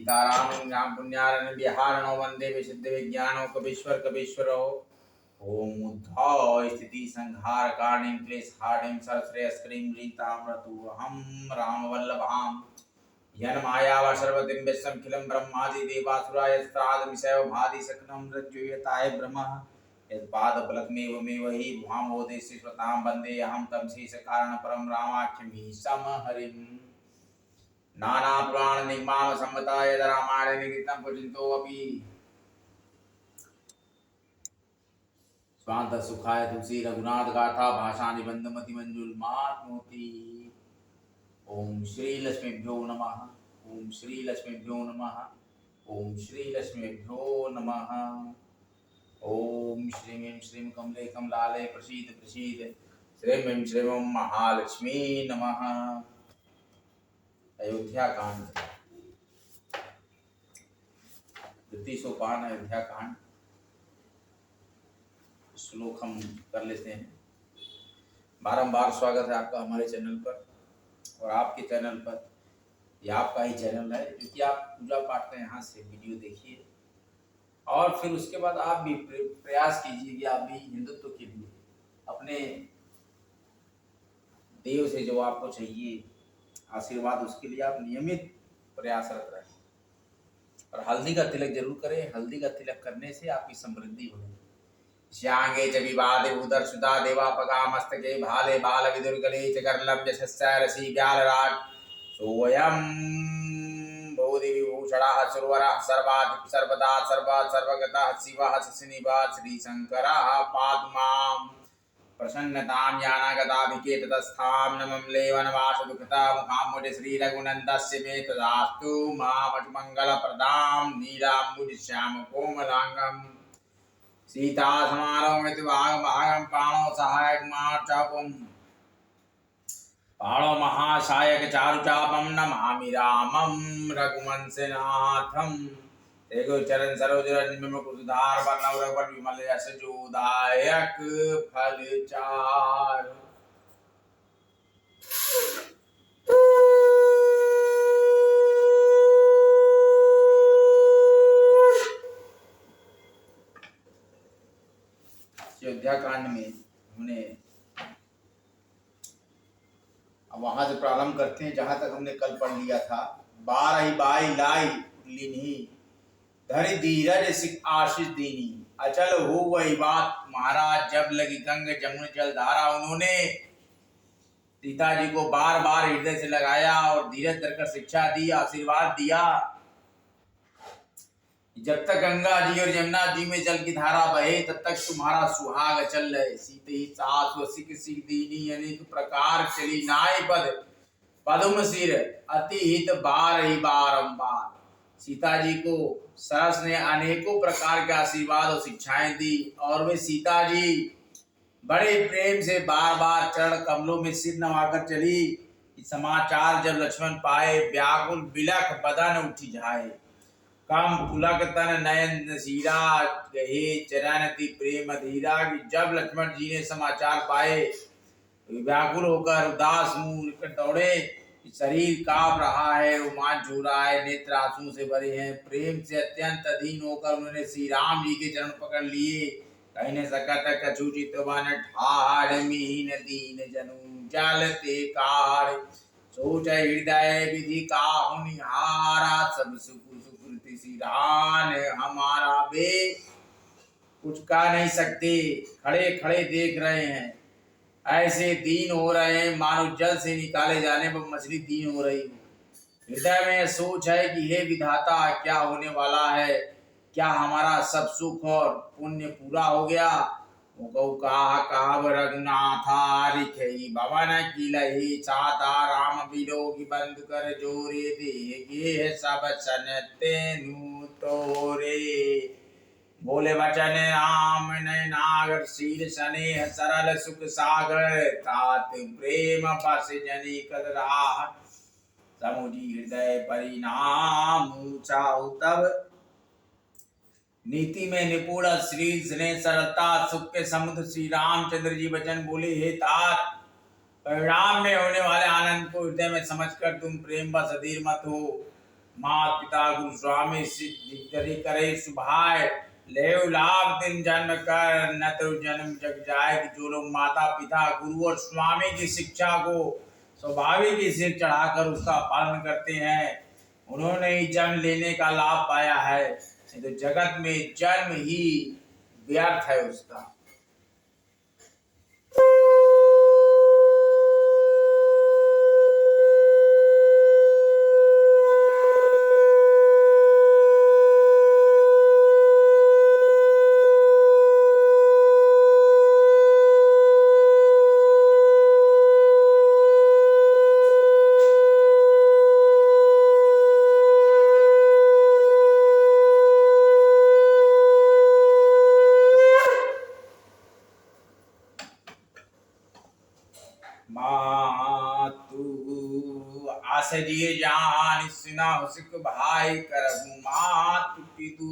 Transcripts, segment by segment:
सीतारामं ज्ञान पुण्यारण विहारणो वंदे विशुद्ध विज्ञानो कवीश्वर कवीश्वरो। ओम उद्भव स्थिति संहार कारणीं क्लेश हारिं सरश्रेयस्करीं रीतामृतु हम राम वल्लभाम यन मायावा सर्वदिन विश्वम खिलम ब्रह्मादि देवासुराय स्त्राद विषय भादि सकनम रज्जुयताय ब्रह्म यत्पाद फलकमेव मे वही भुवामोदेशि स्वतां वंदे अहम तम शेष कारण परम रामाख्यमी सम हरिम नाना पुराण निगमाम संवताय रामायण निगितम पुजितो अपि स्वांत सुखाय तुलसी रघुनाथ गाथा भाषा निबंध मति मंजुल मातमोति। ओम श्री लक्ष्मीभ्यो नमः। ओम श्री लक्ष्मीभ्यो नमः। ओम श्री लक्ष्मीभ्यो नमः। ओम श्रीं श्रीं कमले कमलालय प्रसीद प्रसीद श्रीं श्रीं महालक्ष्मी नमः। अयोध्या कांड द्वितीय सोपान अयोध्या कांड श्लोक हम कर लेते हैं। बारंबार स्वागत है आपका हमारे चैनल पर और आपके चैनल पर, यह आपका ही चैनल है क्योंकि आप पूजा पाठ का यहाँ से वीडियो देखिए और फिर उसके बाद आप भी प्रयास कीजिए कि आप भी हिंदुत्व के लिए अपने देव से जो आपको चाहिए आशीर्वाद, उसके लिए आप नियमित प्रयासरत रहें और हल्दी का तिलक जरूर करें। हल्दी का तिलक करने से आपकी समृद्धि होगी। श्यांगे च विवादे उदर सुधा देवापगा मस्तके भाले बाल विदुर्गले च गर्लम यशस्या रसी व्यालराट सोयम बोधि विभूषणः सुरवरः सर्वाधिक सर्वदा सर्वा सर्वगतः शिवः शशिनिवास श्री शंकरः पातु मां प्रसन्नतां यानागताभिकेततस्थां नमं लेवनवास दुःखता मुखाम्बुज श्री रघुनन्दस्य मे तदास्तु मामच मंगलप्रदां नीलाम्बुजश्याम कोमलांगं सीता समारोह भाग भागम प्राणो सहायक मार्चापम पाणो महाशायक चारुचापम नमामि रामं रघुवंशनाथं। देखो चरण सरोज रज में कुसुधार वर्णव रघुवर विमल यश जोदायक फलचार। अयोध्या कांड में हमने अब वहां से प्रारंभ करते हैं जहां तक हमने कल पढ़ लिया था। 12 बाई लाई लीनी धरि धीरज सिख आशीष दीनी अचल हो वही बात महाराज जब लगी गंग जमुन जल धारा। उन्होंने सीता जी को बार बार हृदय से लगाया और धीरज धरकर शिक्षा दी, आशीर्वाद दिया। जब तक गंगा जी और यमुना जी में जल की धारा बहे तब तक तुम्हारा सुहाग अचल रहे। सीते ही सास व सिख सिख दीनी अनेक प्रकार चली नाय पद पद्म सिर अति हित बार ही बारंबार। सीता जी को सरस ने अनेकों प्रकार के आशीर्वाद और शिक्षाएं दी और वे सीता जी बड़े प्रेम से बार बार चरण कमलों में सिर नवाकर चली। समाचार जब लक्ष्मण पाए व्याकुल बिलख बदन उठी जाए। काम पुलक तन नयन नसीरा गहे चरणति प्रेम धीरा। जब लक्ष्मण जी ने समाचार पाए व्याकुल होकर उदास मुंह निकट दौड़े। शरीर कांप रहा है, रोमांच हो रहा है, नेत्र आंसू से भरे हैं। प्रेम से अत्यंत अधीन होकर उन्होंने श्री राम जी के चरण पकड़ लिए। कहने सकत कछु चितवन ठाड़ मीन दीन जनु जलते कार। सोच हृदय विधि काहु निहारा सब सुख सुकृति सिरान हमारा। वे कुछ कह नहीं सकते, खड़े खड़े देख रहे हैं, ऐसे दीन हो रहे हैं मानो जल से निकाले जाने पर मछली दीन हो रही हो। हृदय में सोच है कि हे विधाता क्या होने वाला है, क्या हमारा सब सुख और पुण्य पूरा हो गया। कहा रघुनाथा रिखई भवन की लही छाता राम बिलोगी बंद कर जोरे देगे सब सन तेनु तोरे। बोले वचन राम नय नागर शील स्नेह सरल सुख सागर। तात प्रेम बस जनी कदरा समुझी हृदय परिणाम चाहु तब। नीति में निपुण श्री स्नेह सरलता सुख के समुद्र श्री रामचंद्र जी वचन बोले हे तात परिणाम में होने वाले आनंद को हृदय में समझकर तुम प्रेम बस अधीर मत हो। मात पिता गुरु स्वामी सिद्धि करे सुभाय लेव लाभ दिन जन्म कर न तो जन्म जग जाए। कि जो लोग माता पिता गुरु और स्वामी की शिक्षा को स्वाभाविक ही सिर चढ़ाकर उसका पालन करते हैं, उन्होंने ही जन्म लेने का लाभ पाया है। तो जगत में जन्म ही व्यर्थ है उसका। आसजिए जान सुना हुसिक भाई करहु मातु पितु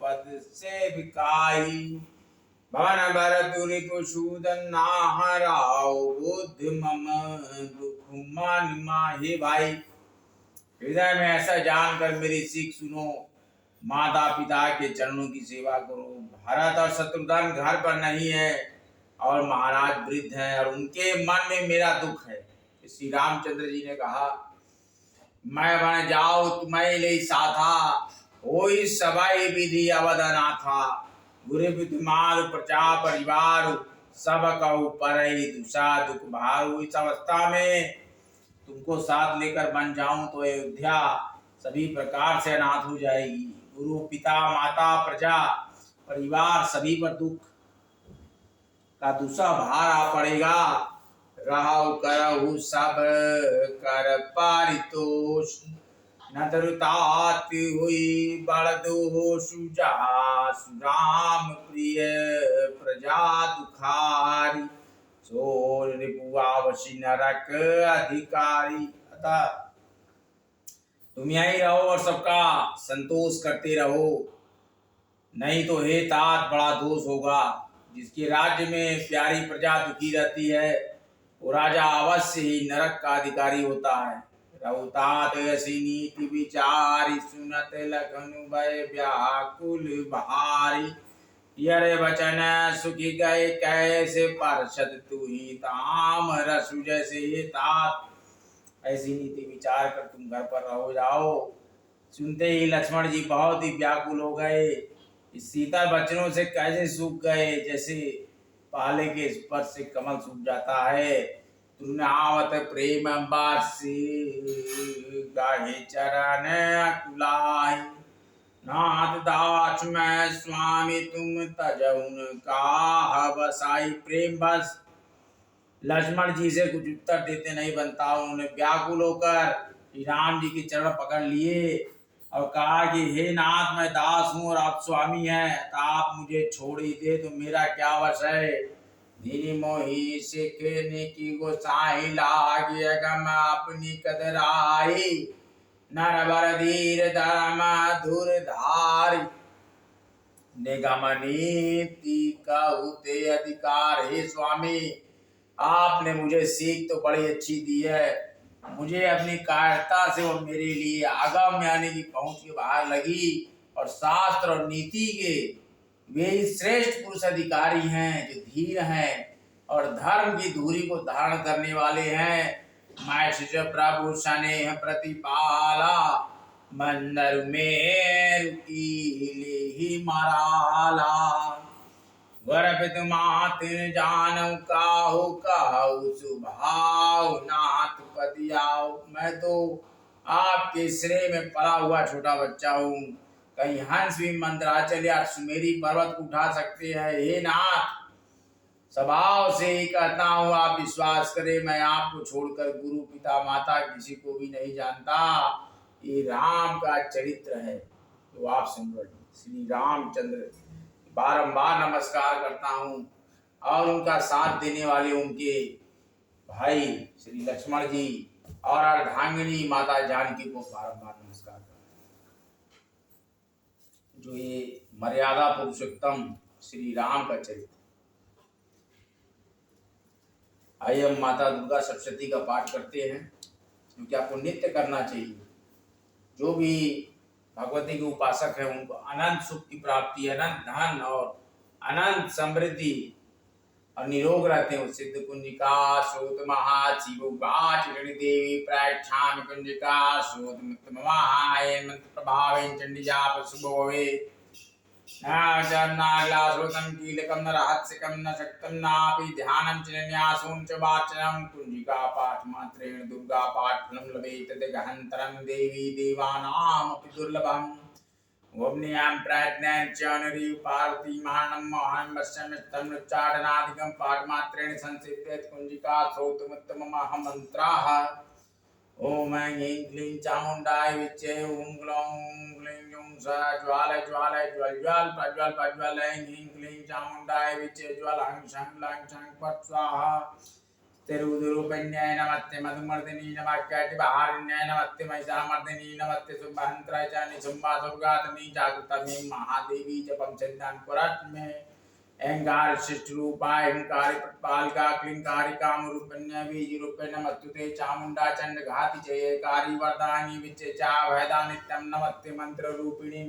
पद से बिकाई। भवन भर दुरि सूदन नाहराओ बुद्धि मम दुख मान माहे। भाई हृदय में ऐसा जानकर मेरी सीख सुनो, माता पिता के चरणों की सेवा करो। भरत और शत्रुघ्न घर पर नहीं है और महाराज वृद्ध हैं और उनके मन में मेरा दुख है। श्री रामचंद्र जी ने कहा, मैं बन जाओ तुम्हें ले साथा, होई सबाई विधि अवदना था। गुरु विद्यमान प्रजा परिवार सब कहू पर दुषा दुख भारू। इस अवस्था में तुमको साथ लेकर बन जाऊं तो अयोध्या सभी प्रकार से अनाथ हो जाएगी। गुरु पिता माता प्रजा परिवार सभी पर दुख का दूसरा भार आ पड़ेगा। रहु करहु सब कर पारितोष, न तरुतात हुई बड़ दोष। जासु राम प्रिय प्रजा दुखारी, सोर रिपुआवशी नरक अधिकारी। अतः तुम यहीं रहो और सबका संतोष करते रहो, नहीं तो हे तात बड़ा दोष होगा। जिसके राज्य में प्यारी प्रजा दुखी रहती है वो राजा अवश्य ही नरक का अधिकारी होता है। रहुतात ऐसी नीति विचारी, सुनत लखनु भय व्याकुल भारी। यरे वचन सुखी गए कैसे, पार्षद तू ही ताम रसु जैसे। हे तात ऐसी नीति विचार कर तुम घर पर रहो जाओ। सुनते ही लक्ष्मण जी बहुत ही व्याकुल हो गए। इस शीतल वचनों से कैसे सूख गए, जैसे पाले के स्पर्श से कमल सूख जाता है। तृणावत प्रेम बासी, गाहे चरण कुलाई। नाथ दास मैं स्वामी तुम तजउन का बसाई। प्रेम बस लक्ष्मण जी से कुछ उत्तर देते नहीं बनता। उन्होंने व्याकुल होकर श्री राम जी के चरण पकड़ लिए और कहा कि हे नाथ मैं दास हूँ और आप स्वामी हैं, तो आप मुझे छोड़ ही दे तो मेरा क्या वश है। धीरी मोही सिखने की गोसाई, लागी अगम अपनी कदराई। नर बर धीर धर्म धुर धारी, निगम नीति कहते अधिकार। हे स्वामी आपने मुझे सीख तो बड़ी अच्छी दी है, मुझे अपनी कायरता से वो मेरे लिए आगम यानी कि पहुंच के बाहर लगी। और शास्त्र और नीति के वे ही श्रेष्ठ पुरुष अधिकारी हैं जो धीर हैं और धर्म की धुरी को धारण करने वाले हैं। मैं शिष्य प्रभु स्नेह प्रतिपाला, मंदर में रुकी ही मराला। वरपित मात जानऊ काहू कहू सुभाव, नाथ पतियाओ। मैं तो आपके श्रेय में पला हुआ छोटा बच्चा हूँ, कहीं हंस भी मंदराचल या सुमेरी पर्वत को उठा सकते हैं। हे नाथ स्वभाव से ही कहता हूँ, आप विश्वास करें मैं आपको छोड़कर गुरु पिता माता किसी को भी नहीं जानता। ये राम का चरित्र है तो आप सुन रहे। श्री रामचंद्र बारंबार नमस्कार करता हूँ और उनका साथ देने वाले उनके भाई श्री लक्ष्मण जी और अर्धांगिनी माता जानकी को बारंबार नमस्कार करता हूँ। जो ये मर्यादा पुरुषोत्तम श्री राम का चरित्र। आइए हम माता दुर्गा सप्तशती का पाठ करते हैं, क्योंकि आपको नित्य करना चाहिए। जो भी भगवती के उपासक है उनको अनंत सुख की प्राप्ति, अनंत धन और अनंत समृद्धि और निरोग रहते हैं। सिद्ध कुंजिका श्रोत महाशिवुवाच देवी प्राक्षाम कुंजिका श्रोत महाय मंत्र प्रभावेन चंडी जाप शुभ भवे नागलाश्रोतं कीलकं न रहस्यकं न शक्तं नापि ध्यानं च न्यासों च वाचनं कुंजिका पाठ मात्रेण दुर्गा पाठ फलं लभेत गहन्तरं देवी देवानामपि दुर्लभम् वम्नियां प्रयत्नेन च नरी पार्वती महानं महान् वश्यमित्तं उच्चाटनादिकं पाठमात्रेण संसिद्ध्येत् कुंजिका श्रोतमुत्तमः मंत्राः। ओम ऐं क्लीं चामुण्डाय विच्चे ओम ग्लौं क्लीं जुं सा ज्वालय ज्वालय ज्वल ज्वाल प्रज्वल प्रज्वल ऐं क्लीं चामुण्डाय विच्चे ज्वल हं शं लं शं फट् स्वाहा तिरुदुरुपन्याय नमस्ते मधुमर्दिनी नमः कैटभारिण्याय नमस्ते महिषामर्दिनी नमस्ते शुभहंत्राय च निशुम्भा दुर्गातमी जागृतमी महादेवी जपं चंदन पुरस्मे ऐंकार शिष्ट रूपाय ऐंकारी पटपालिका क्लींकारी कामरूपन्या बीज रूपे नमस्तुते चामुंडा चंड घाति जयकारी वरदानी विच्चे चा भयदा नित्यं नमस्ते मंत्र रूपिणी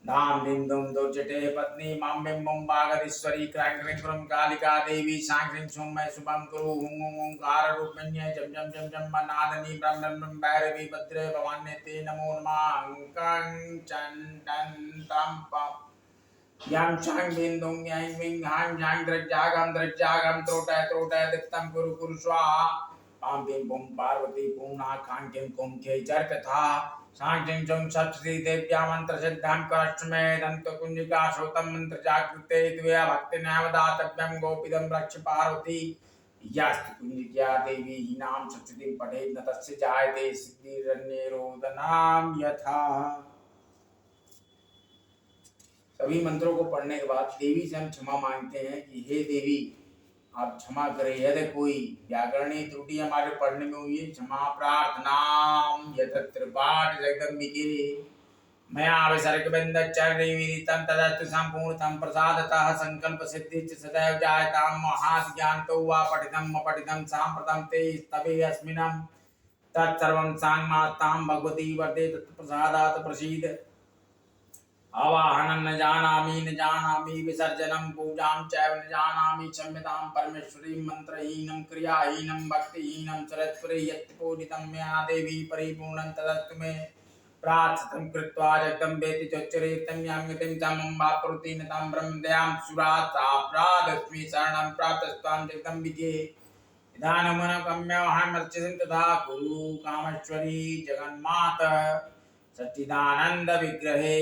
धाम दिंदुम दुर्जटे पत्नी मां बिंबुम बागदीश्वरी क्रां क्रीं क्रूं कालिका देवी शां क्रीं छुं मैं शुभं कुरु हुं ओंकार रूपन्ये जम जम जम जम नादनी ब्रह्म ब्रह्म भैरवी भद्रे भवान्ये ते नमो नमः कंचन टन तम पम यां शां बिंदुं यां विं हां झां द्रजागम त्रोटय त्रोटय दिक्तं कुरु कुरु स्वाहा पां बिं बुं पार्वती पूर्णा खां किं कुं खे जर कथा शां किं चुं सप्तशती देव्या मंत्र सिद्धां करश्मे दंत कुंजिका श्रोतं मंत्र जागृते द्वया भक्ति नैव दातव्यं गोपीदं रक्ष पार्वती यास्तु कुंजिका देवी हीनां सप्तशतीं पठेत् न तस्य जायते सिद्धिरन्यरोदनां यथा। सभी मंत्रों को पढ़ने के बाद देवी से हम क्षमा मांगते हैं कि हे देवी आप क्षमा करें, यदि कोई व्याकरणीय त्रुटि हमारे पढ़ने में हुई है क्षमा प्रार्थना यतत्र पाठ जगदम्बिके मैं आविसर्ग बिंद चरणी विदितं तदस्तु संपूर्णतं प्रसादतः संकल्प सिद्धि च सदैव जायतां महात् ज्ञानतो वा पठितं अपठितं साम्प्रतं ते स्तवे अस्मिन् तत्सर्वं सांमास्तां भगवती वर्धे तत्प्रसादात् प्रसीद आवाहनं न जानामि विसर्जनं पूजां चैव न जानामि क्षम्यतां परमेश्वरी मंत्रहीनं क्रियाहीनं भक्तिहीनं सरस्वती यत्पूजितं मया देवी परिपूर्णं तदस्तु मे प्रार्थितं कृत्वा जगदम्बेति चोच्चरितं यां गतिं तमं वाप्नोति न तं ब्रह्मदयां सुरात् साप्रादस्मि शरणं प्राप्तस्त्वां जगदम्बिके इदानीमनुगम्यहमर्चितं तथा कुरु कामेश्वरी जगन्माता सच्चिदानंद विग्रहे।